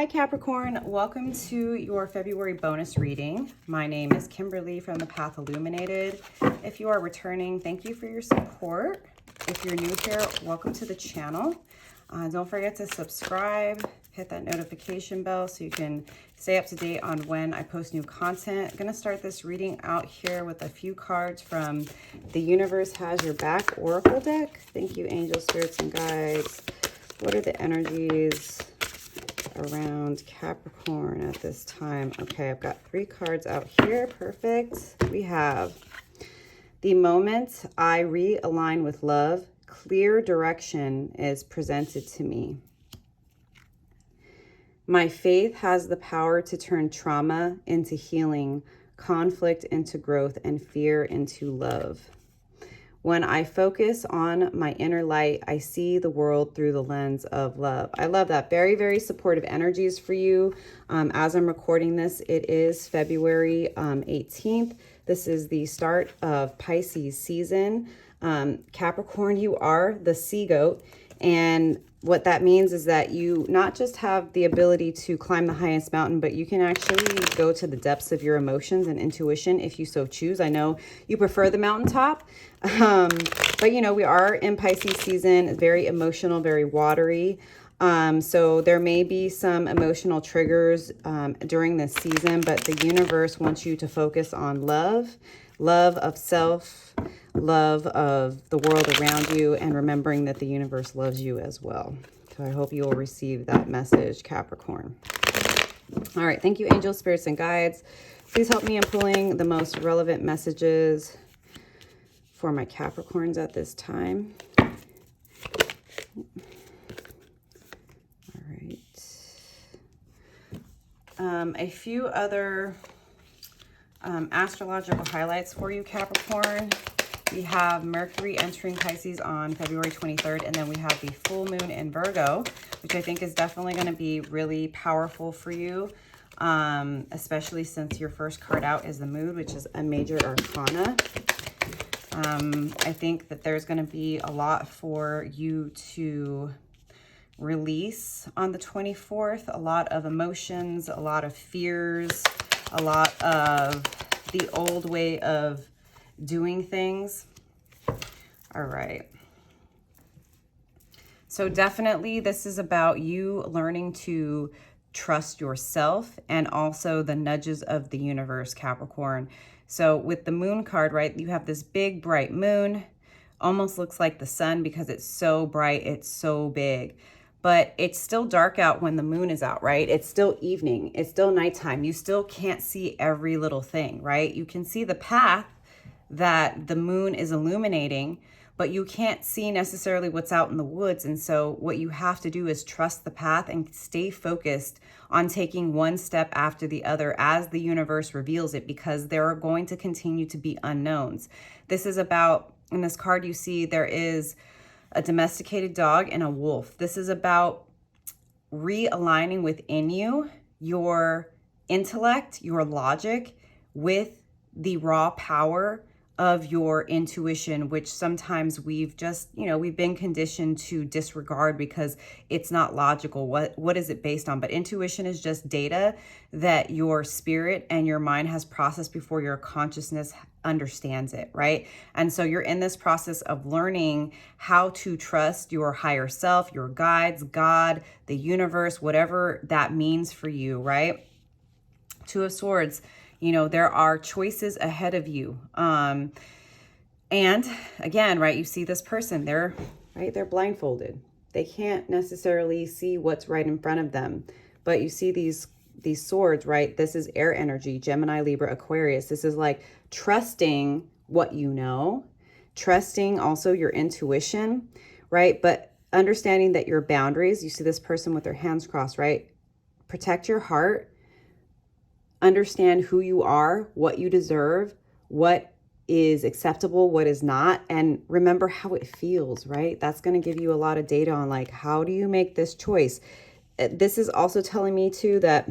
Hi Capricorn, welcome to your February bonus reading. My name is Kimberly from the Path Illuminated. If you are returning, thank you for your support. If you're new here, welcome to the channel. Don't forget to subscribe, hit that notification bell so you can stay up to date on when I post new content. I'm going to start this reading out here with a few cards from the Universe Has Your Back Oracle deck. Thank you, angels, spirits, and guides. What are the energies around Capricorn at this time? Okay, I've got 3 cards out here. Perfect. We have the moment I realign with love, clear direction is presented to me. My faith has the power to turn trauma into healing, conflict into growth, and fear into love. When I focus on my inner light, I see the world through the lens of love. I love that. Very, very supportive energies for you. As I'm recording this, it is February 18th. This is the start of Pisces season. Capricorn, you are the sea goat. And what that means is that you not just have the ability to climb the highest mountain, but you can actually go to the depths of your emotions and intuition if you so choose. I know you prefer the mountaintop, but you know, we are in Pisces season. It's very emotional, very watery. So there may be some emotional triggers during this season, but the universe wants you to focus on love, love of self, love of the world around you, and remembering that the universe loves you as well. So I hope you will receive that message, Capricorn. All right, thank you, angels, spirits, and guides. Please help me in pulling the most relevant messages for my Capricorns at this time. All right. A few other astrological highlights for you, Capricorn. We have Mercury entering Pisces on February 23rd, and then we have the full moon in Virgo, which I think is definitely going to be really powerful for you, especially since your first card out is the Moon, which is a major arcana. I think that there's going to be a lot for you to release on the 24th, a lot of emotions, a lot of fears, a lot of the old way of doing things. All right. So definitely this is about you learning to trust yourself and also the nudges of the universe, Capricorn. So with the moon card, right, you have this big bright moon, almost looks like the sun because it's so bright, it's so big. But it's still dark out when the moon is out, right? It's still evening, it's still nighttime. You still can't see every little thing, right? You can see the path that the moon is illuminating, but you can't see necessarily what's out in the woods. And so what you have to do is trust the path and stay focused on taking one step after the other as the universe reveals it, because there are going to continue to be unknowns. This is about, in this card you see, there is a domesticated dog and a wolf. This is about realigning within you your intellect, your logic, with the raw power of your intuition, which sometimes we've just, you know, we've been conditioned to disregard because it's not logical. What is it based on? But intuition is just data that your spirit and your mind has processed before your consciousness understands it, right? And so you're in this process of learning how to trust your higher self, your guides, God, the universe, whatever that means for you, right? Two of Swords. You know, there are choices ahead of you. And again, right, you see this person, they're blindfolded. They can't necessarily see what's right in front of them. But you see these swords, right? This is air energy, Gemini, Libra, Aquarius. This is like trusting what you know, trusting also your intuition, right? But understanding that your boundaries, you see this person with their hands crossed, right? Protect your heart. Understand who you are, what you deserve, what is acceptable, what is not, and remember how it feels, right? That's going to give you a lot of data on like, how do you make this choice? This is also telling me too that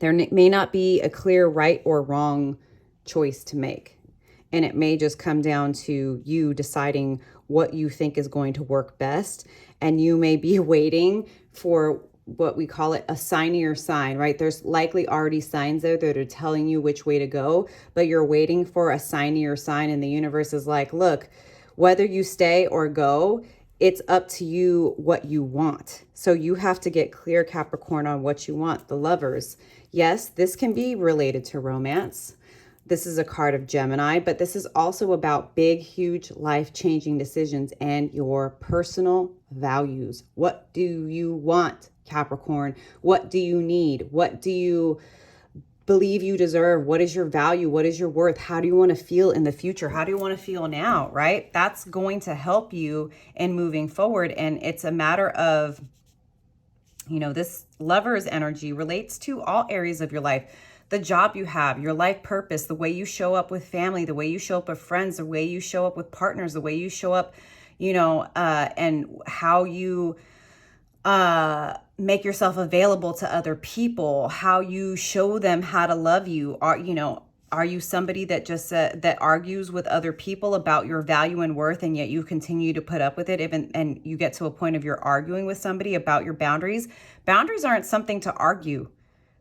there may not be a clear right or wrong choice to make. And it may just come down to you deciding what you think is going to work best. And you may be waiting for what we call it, a signier sign, right? There's likely already signs there that are telling you which way to go, but you're waiting for a signier sign, and the universe is like, look, whether you stay or go, it's up to you what you want. So you have to get clear, Capricorn, on what you want. The Lovers. Yes, this can be related to romance. This is a card of Gemini, but this is also about big, huge, life-changing decisions and your personal values. What do you want, Capricorn? What do you need? What do you believe you deserve? What is your value? What is your worth? How do you want to feel in the future? How do you want to feel now, right? That's going to help you in moving forward. And it's a matter of, you know, this Lover's energy relates to all areas of your life. The job you have, your life purpose, the way you show up with family, the way you show up with friends, the way you show up with partners, the way you show up, you know, and how you make yourself available to other people, how you show them how to love you. Are you somebody that just that argues with other people about your value and worth, and yet you continue to put up with it, even and you get to a point of you're arguing with somebody about your boundaries? Boundaries aren't something to argue.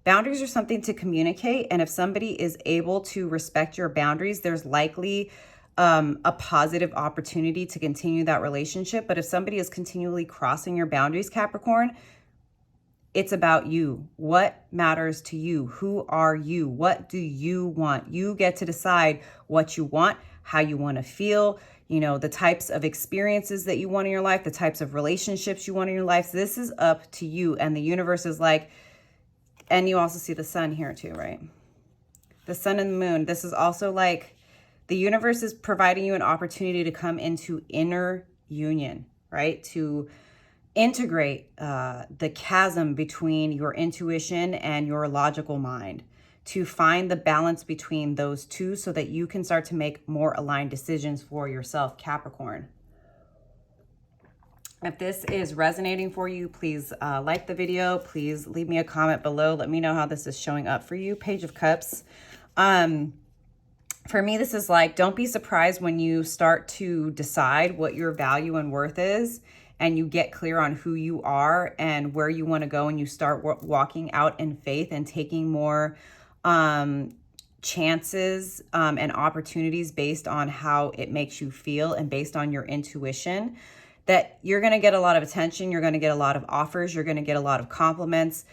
Boundaries are something to communicate, and if somebody is able to respect your boundaries, there's likely a positive opportunity to continue that relationship. But if somebody is continually crossing your boundaries, Capricorn, it's about you. What matters to you? Who are you? What do you want? You get to decide what you want, how you want to feel, you know, the types of experiences that you want in your life, the types of relationships you want in your life. So this is up to you. And the universe is like, and you also see the sun here too, right? The sun and the moon. This is also like the universe is providing you an opportunity to come into inner union, right? To integrate the chasm between your intuition and your logical mind, to find the balance between those two so that you can start to make more aligned decisions for yourself, Capricorn. If this is resonating for you, please like the video. Please leave me a comment below. Let me know how this is showing up for you. Page of Cups. For me, this is like, don't be surprised when you start to decide what your value and worth is, and you get clear on who you are and where you want to go, and you start walking out in faith and taking more chances and opportunities based on how it makes you feel and based on your intuition, that you're going to get a lot of attention. You're going to get a lot of offers. You're going to get a lot of compliments.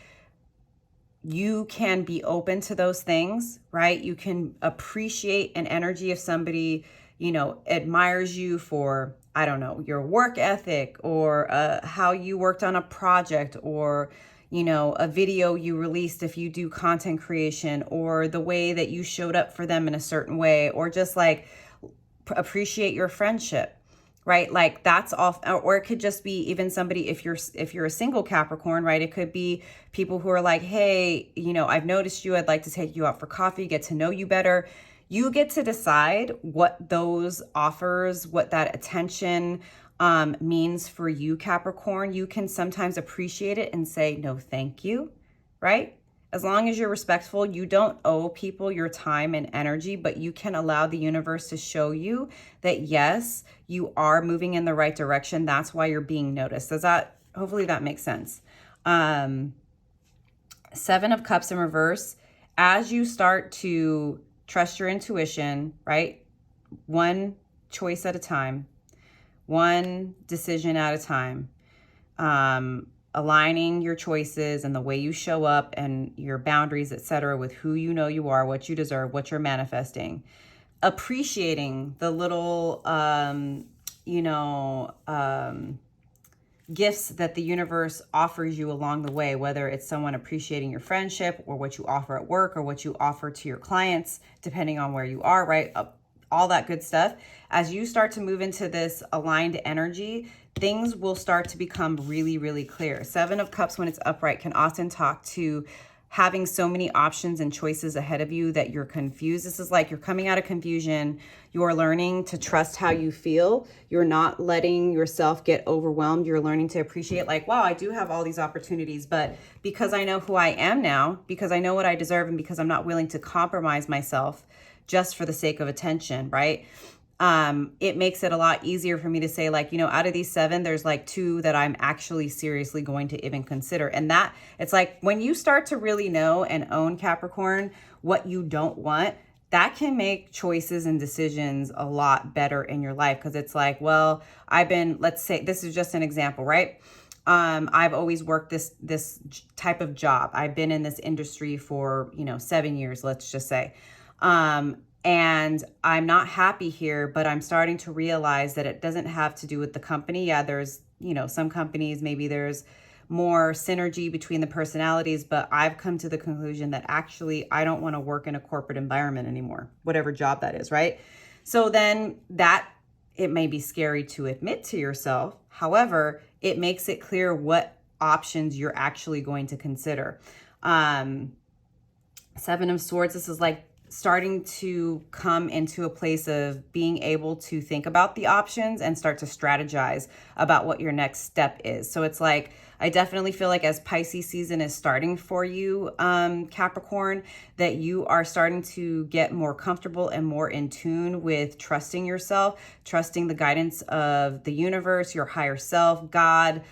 You can be open to those things, right? You can appreciate an energy if somebody, you know, admires you for, I don't know, your work ethic, or how you worked on a project, or, you know, a video you released if you do content creation, or the way that you showed up for them in a certain way, or just like appreciate your friendship, right? Like that's off. Or it could just be even somebody, if you're a single Capricorn, right? It could be people who are like, hey, you know, I've noticed you, I'd like to take you out for coffee, get to know you better. You get to decide what those offers, what that attention means for you, Capricorn. You can sometimes appreciate it and say, no, thank you, right? As long as you're respectful, you don't owe people your time and energy, but you can allow the universe to show you that, yes, you are moving in the right direction. That's why you're being noticed. Hopefully that makes sense. 7 of Cups in reverse. As you start to trust your intuition, right? One choice at a time, one decision at a time. Aligning your choices and the way you show up and your boundaries, etc., with who you know you are, what you deserve, what you're manifesting. Appreciating the little, gifts that the universe offers you along the way, whether it's someone appreciating your friendship, or what you offer at work, or what you offer to your clients, depending on where you are, right? All that good stuff. As you start to move into this aligned energy, things will start to become really, really clear. 7 of Cups, when it's upright, can often talk to having so many options and choices ahead of you that you're confused. This is like you're coming out of confusion. You're learning to trust how you feel. You're not letting yourself get overwhelmed. You're learning to appreciate, like, wow, I do have all these opportunities, but because I know who I am now, because I know what I deserve, and because I'm not willing to compromise myself just for the sake of attention, right? it makes it a lot easier for me to say, like, you know, out of these 7, there's like 2 that I'm actually seriously going to even consider. And that, it's like when you start to really know and own, Capricorn, what you don't want, that can make choices and decisions a lot better in your life. Because it's like, well, let's say, this is just an example, right? I've always worked this type of job. I've been in this industry for, 7 years, let's just say. And I'm not happy here, but I'm starting to realize that it doesn't have to do with the company. Yeah, there's, some companies, maybe there's more synergy between the personalities, but I've come to the conclusion that actually I don't want to work in a corporate environment anymore, whatever job that is, right? So then it may be scary to admit to yourself. However, it makes it clear what options you're actually going to consider. 7 of Swords, this is like starting to come into a place of being able to think about the options and start to strategize about what your next step is. So it's like, I definitely feel like as Pisces season is starting for you, Capricorn, that you are starting to get more comfortable and more in tune with trusting yourself, trusting the guidance of the universe, your higher self, God,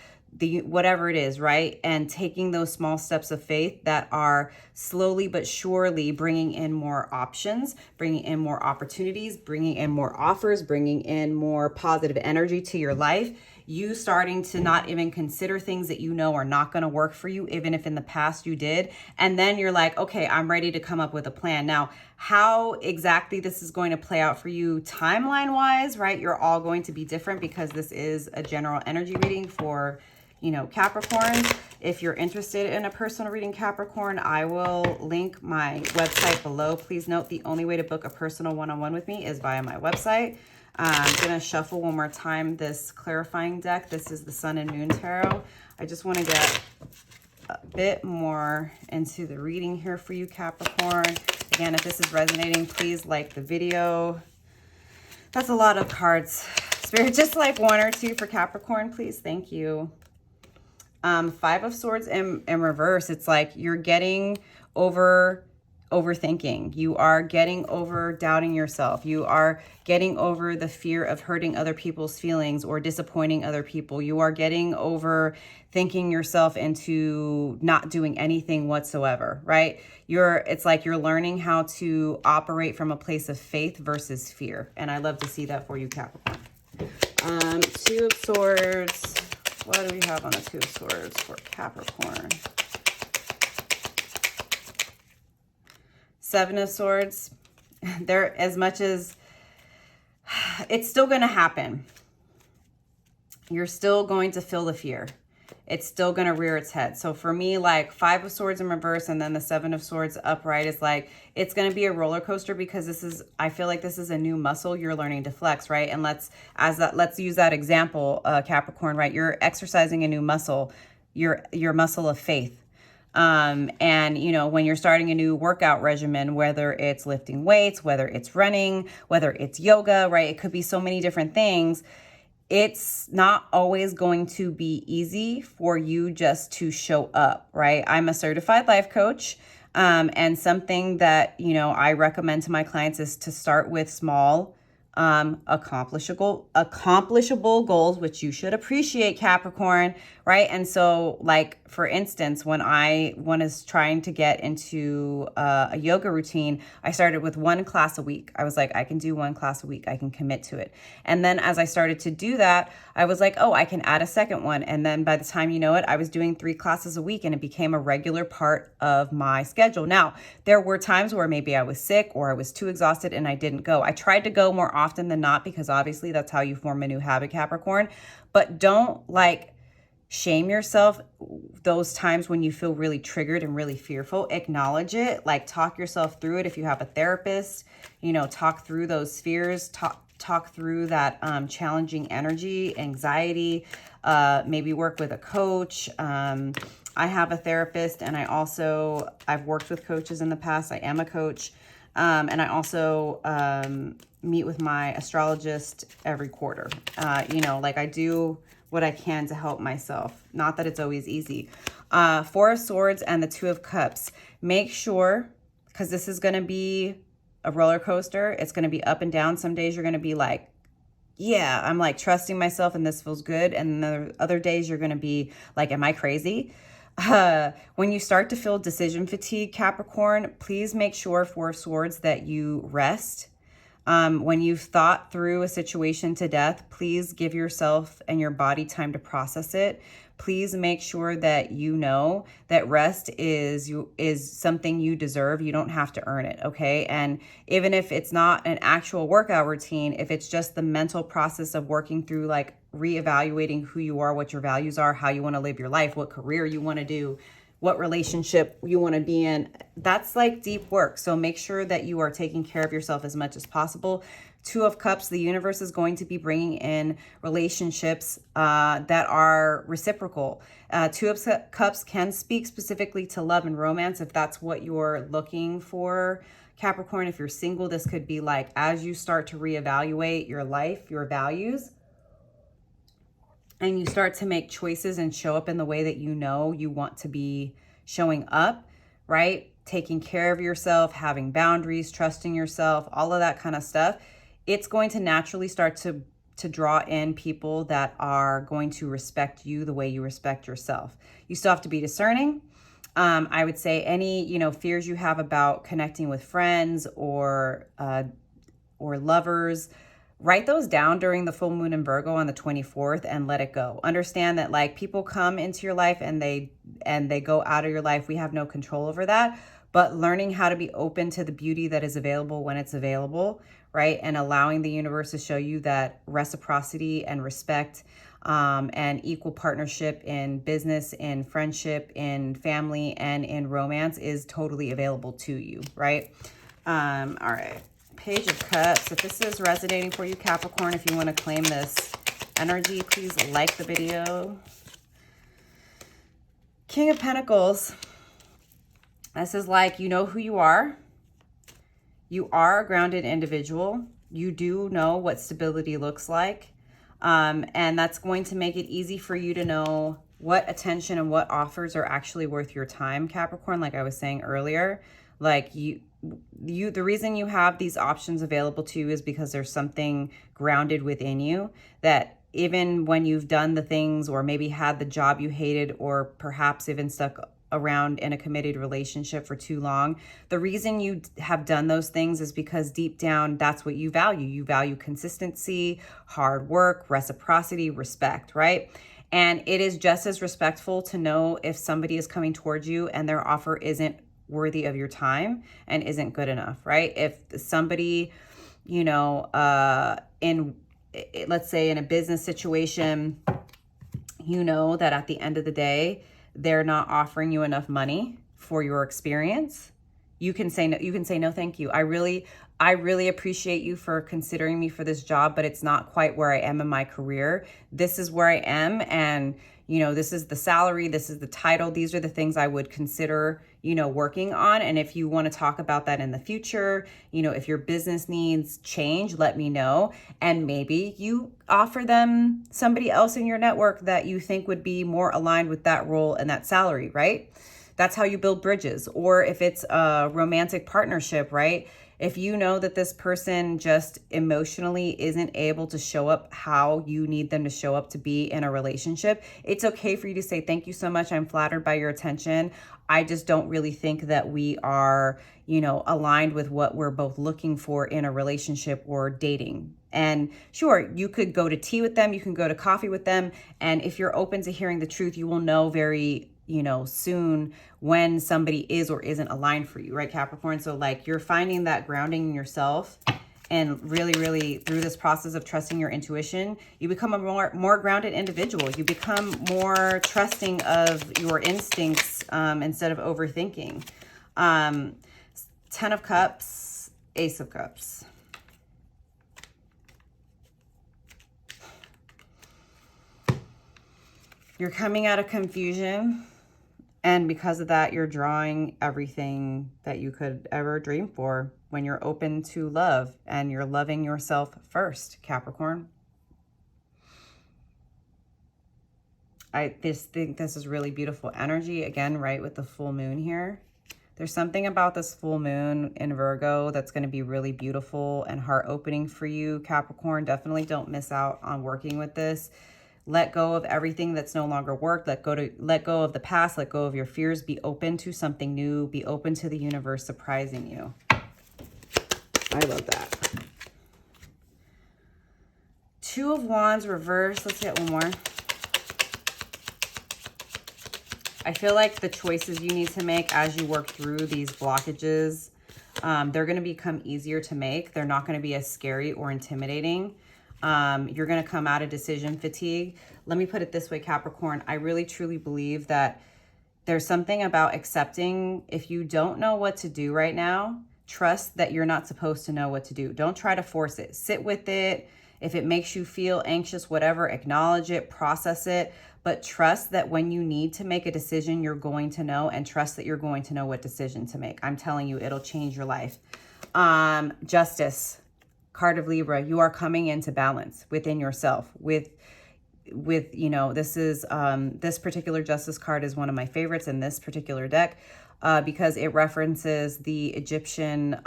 whatever it is, right? And taking those small steps of faith that are slowly but surely bringing in more options, bringing in more opportunities, bringing in more offers, bringing in more positive energy to your life. You starting to not even consider things that you know are not going to work for you, even if in the past you did. And then you're like, okay, I'm ready to come up with a plan. Now, how exactly this is going to play out for you timeline wise, right? You're all going to be different because this is a general energy reading for Capricorn. If you're interested in a personal reading, Capricorn, I will link my website below. Please note, the only way to book a personal one-on-one with me is via my website. I'm going to shuffle one more time this clarifying deck. This is the Sun and Moon Tarot. I just want to get a bit more into the reading here for you, Capricorn. Again, if this is resonating, please like the video. That's a lot of cards. Spirit, just like 1 or 2 for Capricorn, please. Thank you. 5 of Swords in reverse. It's like you're getting over overthinking. You are getting over doubting yourself. You are getting over the fear of hurting other people's feelings or disappointing other people. You are getting over thinking yourself into not doing anything whatsoever, right? It's like you're learning how to operate from a place of faith versus fear. And I love to see that for you, Capricorn. 2 of Swords. What do we have on the 2 of Swords for Capricorn? 7 of Swords. As much as it's still going to happen, you're still going to feel the fear. It's still going to rear its head. So for me, like 5 of Swords in reverse and then the 7 of Swords upright is like, it's going to be a roller coaster because I feel like this is a new muscle you're learning to flex, right? And let's use that example, Capricorn, right? You're exercising a new muscle, your muscle of faith. And when you're starting a new workout regimen, whether it's lifting weights, whether it's running, whether it's yoga, right? It could be so many different things. It's not always going to be easy for you just to show up, right? I'm a certified life coach. And something that, I recommend to my clients is to start with small, accomplishable goals, which you should appreciate, Capricorn, right? And so, like, for instance, when I was trying to get into a yoga routine, I started with 1 class a week. I was like, I can do 1 class a week. I can commit to it. And then as I started to do that, I was like, oh, I can add a second one. And then by the time you know it, I was doing 3 classes a week and it became a regular part of my schedule. Now, there were times where maybe I was sick or I was too exhausted and I didn't go. I tried to go more often than not because obviously that's how you form a new habit, Capricorn. But don't shame yourself those times when you feel really triggered and really fearful. Acknowledge it, talk yourself through it. If you have a therapist, talk through those fears, talk through that challenging energy, anxiety, maybe work with a coach. I have a therapist and I've worked with coaches in the past. I am a coach. And I also meet with my astrologist every quarter. I do what I can to help myself. Not that it's always easy. 4 of Swords and the 2 of Cups. Make sure, because this is going to be a roller coaster. It's going to be up and down. Some days you're going to be like, yeah, I'm like trusting myself and this feels good. And the other days you're going to be like, am I crazy? When you start to feel decision fatigue, Capricorn, please make sure, Four of Swords, that you rest. When you've thought through a situation to death, please give yourself and your body time to process it. Please make sure that you know that rest is something you deserve. You don't have to earn it, okay? And even if it's not an actual workout routine, if it's just the mental process of working through like reevaluating who you are, what your values are, how you want to live your life, what career you want to do, what relationship you want to be in, that's like deep work. So make sure that you are taking care of yourself as much as possible. Two of Cups, the universe is going to be bringing in relationships that are reciprocal. Two of Cups can speak specifically to love and romance if that's what you're looking for. Capricorn, if you're single, this could be like as you start to reevaluate your life, your values, and you start to make choices and show up in the way that you know you want to be showing up, right? Taking care of yourself, having boundaries, trusting yourself, all of that kind of stuff. It's going to naturally start to draw in people that are going to respect you the way you respect yourself. You still have to be discerning. I would say any, fears you have about connecting with friends or lovers, write those down during the full moon in Virgo on the 24th and let it go. Understand that like people come into your life and they go out of your life. We have no control over that, but learning how to be open to the beauty that is available when it's available, right? And allowing the universe to show you that reciprocity and respect and equal partnership in business, in friendship, in family, and in romance is totally available to you, right? All right. Page of Cups. If this is resonating for you, Capricorn, if you want to claim this energy, please like the video. King of Pentacles. This is like, you know who you are. You are a grounded individual. You do know what stability looks like. And that's going to make it easy for you to know what attention and what offers are actually worth your time, Capricorn, like I was saying earlier. Like the reason you have these options available to you is because there's something grounded within you that even when you've done the things or maybe had the job you hated or perhaps even stuck around in a committed relationship for too long, the reason you have done those things is because deep down, that's what you value. You value consistency, hard work, reciprocity, respect, right? And it is just as respectful to know if somebody is coming towards you and their offer isn't worthy of your time and isn't good enough, right? If somebody, let's say in a business situation, that at the end of the day, they're not offering you enough money for your experience, you can say no. You can say no, thank you. I really appreciate you for considering me for this job, but it's not quite where I am in my career. This is where I am, and this is the salary, this is the title. These are the things I would consider, working on. And if you want to talk about that in the future, if your business needs change, let me know. And maybe you offer them somebody else in your network that you think would be more aligned with that role and that salary, right? That's how you build bridges. Or if it's a romantic partnership, right? If you know that this person just emotionally isn't able to show up how you need them to show up to be in a relationship, it's okay for you to say, thank you so much. I'm flattered by your attention. I just don't really think that we are, aligned with what we're both looking for in a relationship or dating. And sure, you could go to tea with them. You can go to coffee with them. And if you're open to hearing the truth, you will know very soon when somebody is or isn't aligned for you, right, Capricorn? So like you're finding that grounding in yourself, and really, really through this process of trusting your intuition, you become a more grounded individual. You become more trusting of your instincts instead of overthinking. 10 of Cups, Ace of Cups. You're coming out of confusion. And because of that, you're drawing everything that you could ever dream for when you're open to love and you're loving yourself first, Capricorn. I think this is really beautiful energy. Again, right, with the full moon here. There's something about this full moon in Virgo that's going to be really beautiful and heart-opening for you, Capricorn. Definitely don't miss out on working with this. Let go of everything that's no longer worked. Let go of the past. Let go of your fears. Be open to something new. Be open to the universe surprising you. I love that. Two of Wands reversed. Let's get one more. I feel like the choices you need to make as you work through these blockages, they're going to become easier to make. They're not going to be as scary or intimidating. You're going to come out of decision fatigue. Let me put it this way, Capricorn. I really, truly believe that there's something about accepting if you don't know what to do right now, trust that you're not supposed to know what to do. Don't try to force it. Sit with it. If it makes you feel anxious, whatever, acknowledge it, process it, but trust that when you need to make a decision, you're going to know, and trust that you're going to know what decision to make. I'm telling you, it'll change your life. Justice, card of Libra, you are coming into balance within yourself with, you know, this is, this particular Justice card is one of my favorites in this particular deck. Because it references the Egyptian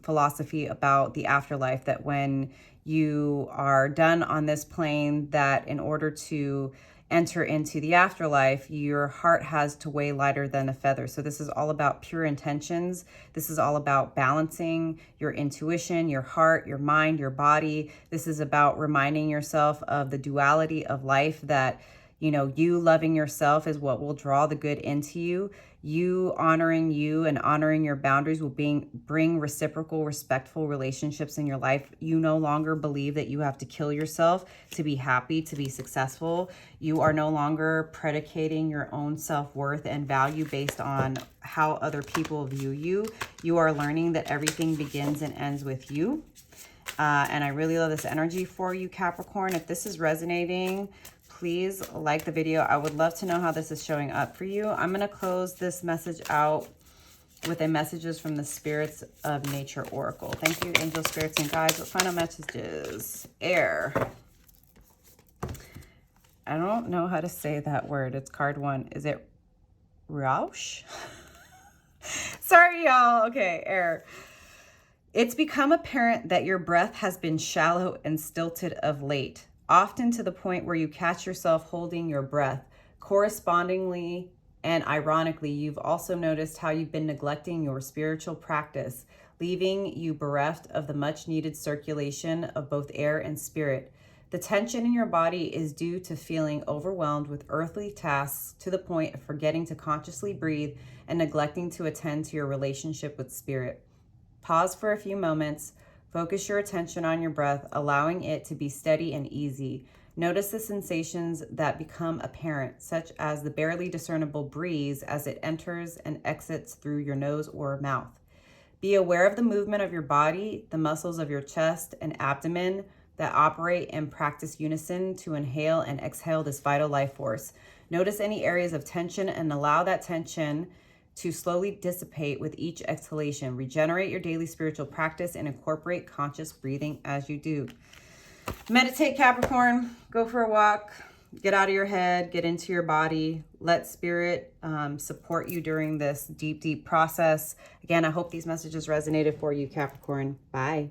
philosophy about the afterlife, that when you are done on this plane, that in order to enter into the afterlife, your heart has to weigh lighter than a feather. So this is all about pure intentions. This is all about balancing your intuition, your heart, your mind, your body. This is about reminding yourself of the duality of life, that, you know, you loving yourself is what will draw the good into you. You honoring you and honoring your boundaries will bring reciprocal, respectful relationships in your life. You no longer believe that you have to kill yourself to be happy, to be successful. You are no longer predicating your own self-worth and value based on how other people view you. You are learning that everything begins and ends with you. And I really love this energy for you, Capricorn. If this is resonating, please like the video. I would love to know how this is showing up for you. I'm going to close this message out with a messages from the Spirits of Nature Oracle. Thank you, angel spirits and guides. What final messages? Air. I don't know how to say that word. It's card 1. Is it Rausch? Sorry, y'all. Okay, air. It's become apparent that your breath has been shallow and stilted of late, often to the point where you catch yourself holding your breath. Correspondingly and ironically, you've also noticed how you've been neglecting your spiritual practice, leaving you bereft of the much needed circulation of both air and spirit. The tension in your body is due to feeling overwhelmed with earthly tasks to the point of forgetting to consciously breathe and neglecting to attend to your relationship with spirit. Pause for a few moments. Focus your attention on your breath, allowing it to be steady and easy. Notice the sensations that become apparent, such as the barely discernible breeze as it enters and exits through your nose or mouth. Be aware of the movement of your body, the muscles of your chest and abdomen that operate and practice unison to inhale and exhale this vital life force. Notice any areas of tension and allow that tension to slowly dissipate with each exhalation. Regenerate your daily spiritual practice and incorporate conscious breathing as you do. Meditate, Capricorn. Go for a walk. Get out of your head. Get into your body. Let spirit support you during this deep, deep process. Again, I hope these messages resonated for you, Capricorn. Bye.